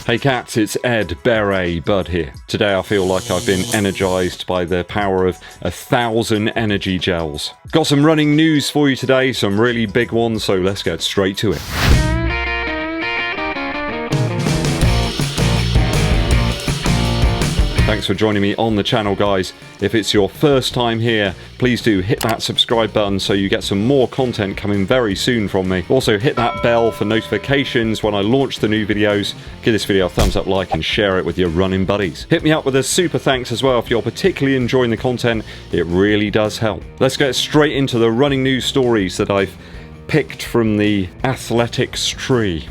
Hey cats, it's EDDBUD here. Today I feel like I've been energized by the power of 1,000 energy gels. Got some running news for you today, some really big ones, so let's get straight to it. Thanks for joining me on the channel, guys. If it's your first time here, please do hit that subscribe button so you get some more content coming very soon from me. Also hit that bell for notifications when I launch the new videos. Give this video a thumbs up, like, and share it with your running buddies. Hit me up with a super thanks as well if you're particularly enjoying the content. It really does help. Let's get straight into the running news stories that I've picked from the athletics tree.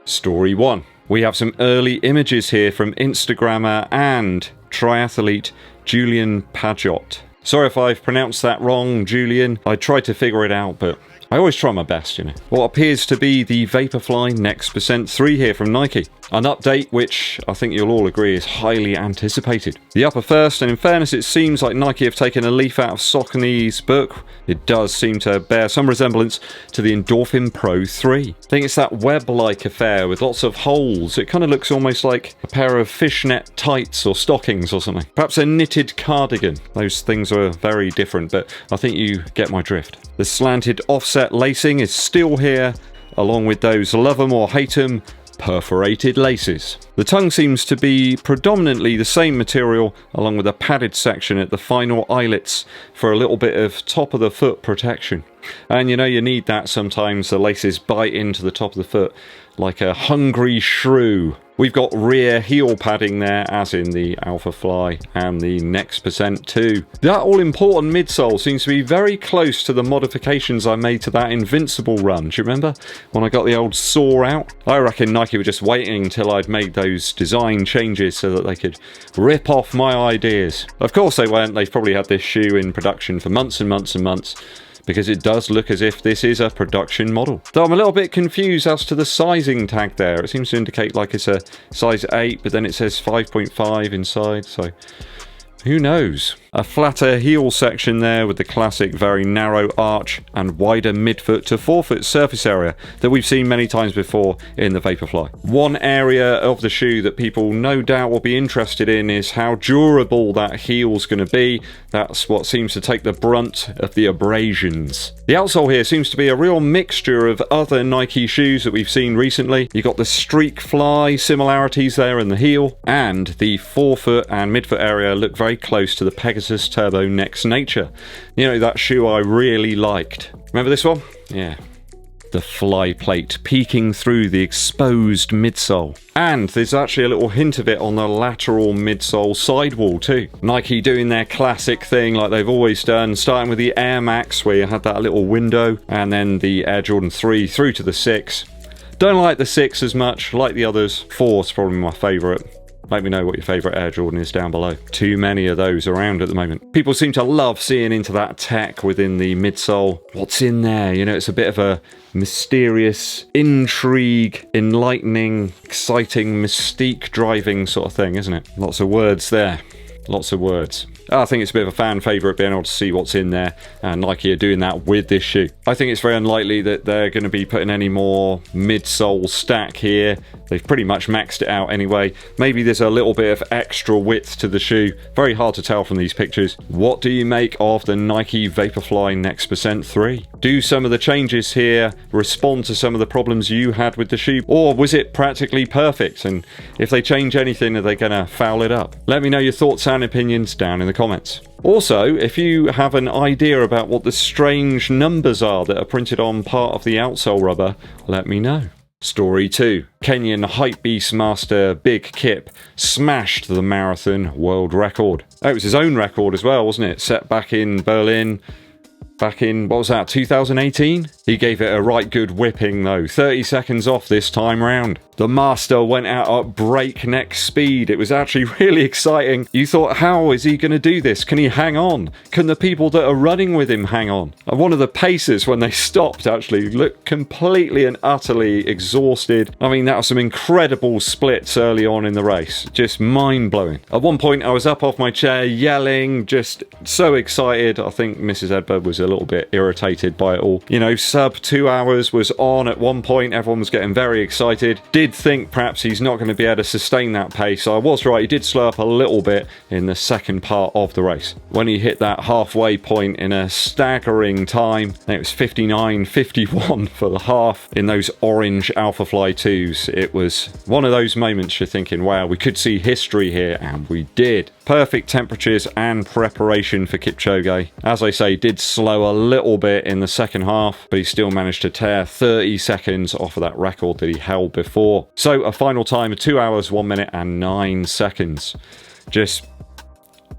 Story 1. We have some early images here from Instagrammer and triathlete Julian Pajot. Sorry if I've pronounced that wrong, Julian. I tried to figure it out, but I always try my best, you know. What appears to be the Vaporfly Next Percent 3 here from Nike. An update which I think you'll all agree is highly anticipated. The upper first, and in fairness it seems like Nike have taken a leaf out of Saucony's book. It does seem to bear some resemblance to the Endorphin Pro 3. I think it's that web-like affair with lots of holes. It kind of looks almost like a pair of fishnet tights or stockings or something. Perhaps a knitted cardigan. Those things are very different, but I think you get my drift. The slanted offset lacing is still here, along with those love 'em or hate 'em perforated laces. The tongue seems to be predominantly the same material, along with a padded section at the final eyelets for a little bit of top of the foot protection. And you know you need that sometimes. The laces bite into the top of the foot like a hungry shrew. We've got rear heel padding there, as in the Alpha Fly and the Next Percent 2. That all-important midsole seems to be very close to the modifications I made to that Invincible run. Do you remember when I got the old saw out? I reckon Nike were just waiting until I'd made those design changes so that they could rip off my ideas. Of course they weren't. They've probably had this shoe in production for months and months and months, because it does look as if this is a production model. Though I'm a little bit confused as to the sizing tag there. It seems to indicate like it's a size 8, but then it says 5.5 inside, so who knows? A flatter heel section there with the classic very narrow arch and wider midfoot to forefoot surface area that we've seen many times before in the Vaporfly. One area of the shoe that people no doubt will be interested in is how durable that heel's going to be. That's what seems to take the brunt of the abrasions. The outsole here seems to be a real mixture of other Nike shoes that we've seen recently. You've got the Streak Fly similarities there in the heel, and the forefoot and midfoot area look very close to the Pegasus Turbo Next Nature. You know, that shoe I really liked. Remember this one? Yeah. The fly plate peeking through the exposed midsole. And there's actually a little hint of it on the lateral midsole sidewall too. Nike doing their classic thing like they've always done, starting with the Air Max where you had that little window, and then the Air Jordan 3 through to the 6. Don't like the 6 as much, like the others. 4 is probably my favourite. Let me know what your favourite Air Jordan is down below. Too many of those around at the moment. People seem to love seeing into that tech within the midsole. What's in there? You know, it's a bit of a mysterious, intrigue, enlightening, exciting, mystique-driving sort of thing, isn't it? Lots of words there. Lots of words. I think it's a bit of a fan favourite being able to see what's in there, and Nike are doing that with this shoe. I think it's very unlikely that they're going to be putting any more midsole stack here. They've pretty much maxed it out anyway. Maybe there's a little bit of extra width to the shoe. Very hard to tell from these pictures. What do you make of the Nike Vaporfly Next Percent 3? Do some of the changes here respond to some of the problems you had with the shoe? Or was it practically perfect? And if they change anything, are they going to foul it up? Let me know your thoughts and opinions down in the comments. Also, if you have an idea about what the strange numbers are that are printed on part of the outsole rubber, let me know. Story 2. Kenyan hypebeast master Big Kip smashed the marathon world record. Oh, it was his own record as well, wasn't it? Set back in Berlin back in, what was that, 2018? He gave it a right good whipping though, 30 seconds off this time round. The master went out at breakneck speed. It was actually really exciting. You thought, how is he going to do this? Can he hang on? Can the people that are running with him hang on? And one of the pacers, when they stopped, actually looked completely and utterly exhausted. I mean, that was some incredible splits early on in the race. Just mind-blowing. At one point, I was up off my chair yelling, just so excited. I think Mrs. Edbird was a little bit irritated by it all. You know, sub 2 hours was on at one point, everyone was getting very excited. Did think perhaps he's not going to be able to sustain that pace. I was right, he did slow up a little bit in the second part of the race. When he hit that halfway point in a staggering time, I think it was 59.51 for the half in those orange Alphafly 2s. It was one of those moments you're thinking, wow, we could see history here, and we did. Perfect temperatures and preparation for Kipchoge. As I say, did slow a little bit in the second half, but he still managed to tear 30 seconds off of that record that he held before. So a final time of 2 hours, 1 minute and 9 seconds. Just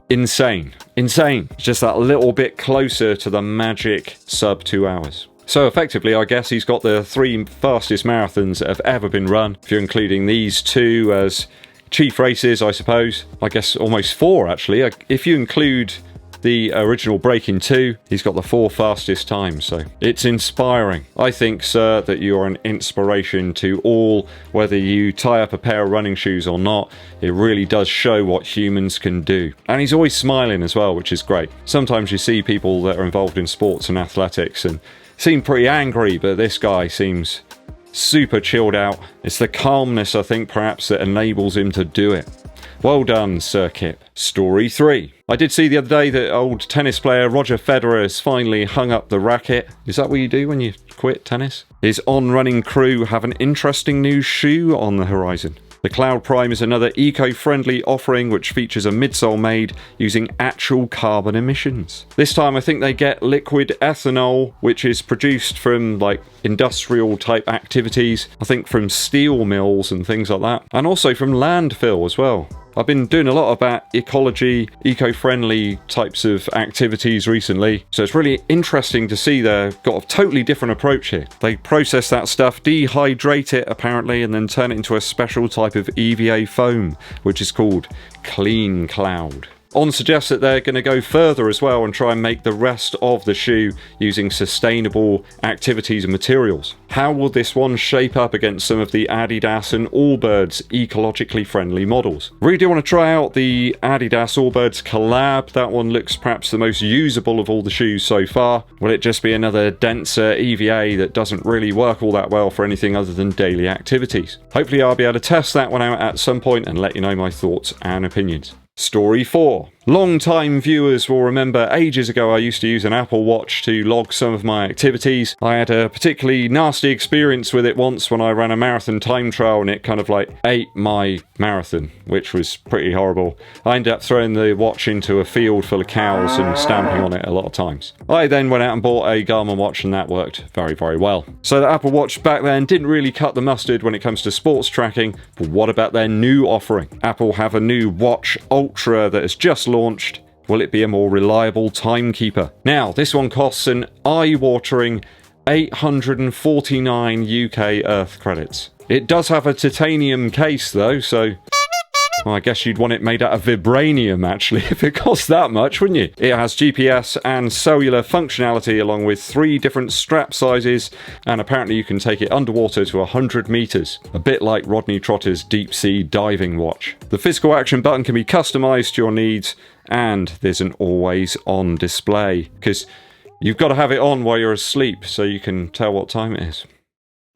insane. Insane. Just that little bit closer to the magic sub 2 hours. So effectively, I guess he's got the 3 fastest marathons that have ever been run, if you're including these 2 as chief races, I suppose. I guess almost 4, actually. If you include the original Breaking 2, he's got the 4 fastest times, so it's inspiring. I think, sir, that you're an inspiration to all, whether you tie up a pair of running shoes or not. It really does show what humans can do. And he's always smiling as well, which is great. Sometimes you see people that are involved in sports and athletics and seem pretty angry, but this guy seems super chilled out. It's the calmness, I think, perhaps, that enables him to do it. Well done, Sir Kip. Story 3. I did see the other day that old tennis player Roger Federer has finally hung up the racket. Is that what you do when you quit tennis? His on-running crew have an interesting new shoe on the horizon. The Cloud Prime is another eco-friendly offering which features a midsole made using actual carbon emissions. This time I think they get liquid ethanol, which is produced from like industrial type activities, I think from steel mills and things like that, and also from landfill as well. I've been doing a lot about ecology, eco-friendly types of activities recently, so it's really interesting to see they've got a totally different approach here. They process that stuff, dehydrate it apparently, and then turn it into a special type of EVA foam, which is called Clean Cloud. On suggests that they're going to go further as well and try and make the rest of the shoe using sustainable activities and materials. How will this one shape up against some of the Adidas and Allbirds ecologically friendly models? Really do want to try out the Adidas Allbirds collab. That one looks perhaps the most usable of all the shoes so far. Will it just be another denser EVA that doesn't really work all that well for anything other than daily activities? Hopefully I'll be able to test that one out at some point and let you know my thoughts and opinions. Story 4. Long-time viewers will remember ages ago I used to use an Apple Watch to log some of my activities. I had a particularly nasty experience with it once when I ran a marathon time trial and it kind of like ate my marathon, which was pretty horrible. I ended up throwing the watch into a field full of cows and stamping on it a lot of times. I then went out and bought a Garmin watch and that worked very, very well. So the Apple Watch back then didn't really cut the mustard when it comes to sports tracking, but what about their new offering? Apple have a new Watch Ultra that has just launched. Will it be a more reliable timekeeper? Now, this one costs an eye-watering 849 UK Earth credits. It does have a titanium case though, so well, I guess you'd want it made out of vibranium actually if it costs that much, wouldn't you? It has GPS and cellular functionality along with 3 different strap sizes, and apparently you can take it underwater to 100 meters, a bit like Rodney Trotter's deep sea diving watch. The physical action button can be customized to your needs, and there's an always on display, because you've got to have it on while you're asleep so you can tell what time it is.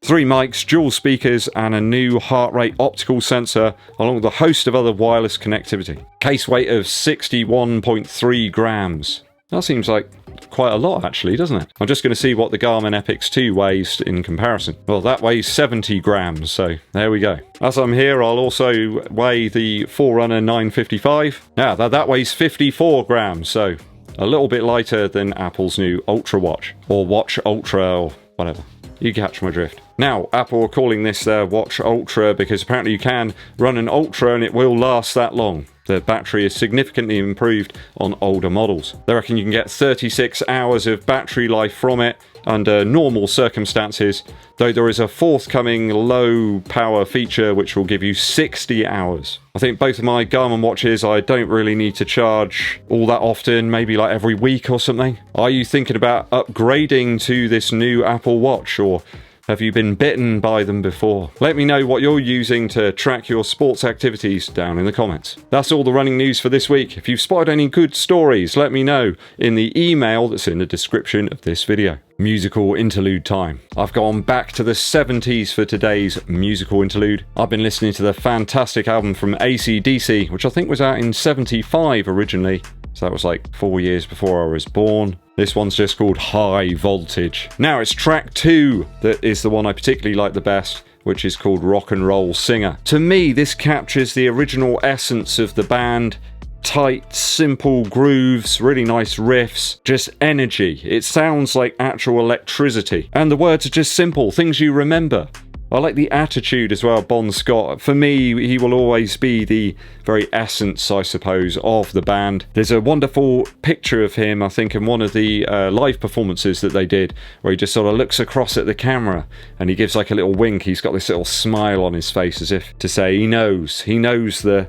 3 mics, dual speakers, and a new heart rate optical sensor, along with a host of other wireless connectivity. Case weight of 61.3 grams. That seems like quite a lot actually, doesn't it? I'm just going to see what the Garmin Epix 2 weighs in comparison. Well, that weighs 70 grams, so there we go. As I'm here, I'll also weigh the Forerunner 955. Now, that weighs 54 grams, so a little bit lighter than Apple's new Ultra Watch, or Watch Ultra, or whatever. You catch my drift. Now, Apple are calling this their Watch Ultra because apparently you can run an Ultra and it will last that long. The battery is significantly improved on older models. They reckon you can get 36 hours of battery life from it under normal circumstances, though there is a forthcoming low power feature which will give you 60 hours. I think both of my Garmin watches I don't really need to charge all that often, maybe like every week or something. Are you thinking about upgrading to this new Apple Watch, or Have you been bitten by them before? Let me know what you're using to track your sports activities down in the comments. That's all the running news for this week. If you've spotted any good stories, let me know in the email that's in the description of this video. Musical interlude time. I've gone back to the 70s for today's musical interlude. I've been listening to the fantastic album from AC/DC, which I think was out in 75 originally. So that was like 4 years before I was born. This one's just called High Voltage. Now it's track 2 that is the one I particularly like the best, which is called Rock and Roll Singer. To me, this captures the original essence of the band. Tight, simple grooves, really nice riffs, just energy. It sounds like actual electricity. And the words are just simple, things you remember. I like the attitude as well, Bon Scott. For me, he will always be the very essence, I suppose, of the band. There's a wonderful picture of him, I think, in one of the live performances that they did, where he just sort of looks across at the camera and he gives like a little wink. He's got this little smile on his face as if to say he knows the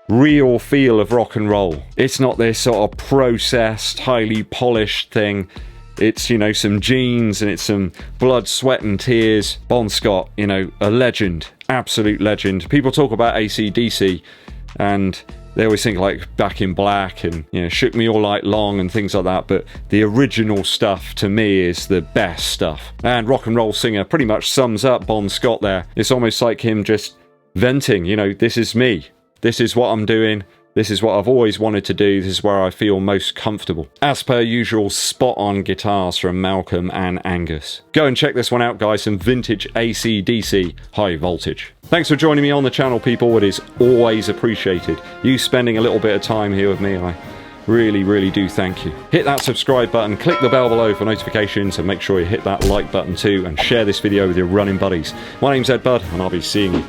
real feel of rock and roll. It's not this sort of processed, highly polished thing. It's, you know, some jeans and it's some blood, sweat and tears. Bon Scott, you know, a legend, absolute legend. People talk about AC/DC and they always think like Back in Black and, you know, Shook Me All Night Long and things like that, but the original stuff to me is the best stuff. And Rock and Roll Singer pretty much sums up Bon Scott there. It's almost like him just venting, you know, this is me. This is what I'm doing. This is what I've always wanted to do. This is where I feel most comfortable. As per usual, spot on guitars from Malcolm and Angus. Go and check this one out, guys. Some vintage AC/DC High Voltage. Thanks for joining me on the channel, people. It is always appreciated. You spending a little bit of time here with me, I really do thank you. Hit that subscribe button, click the bell below for notifications, and make sure you hit that like button too, and share this video with your running buddies. My name's EDDBUD, and I'll be seeing you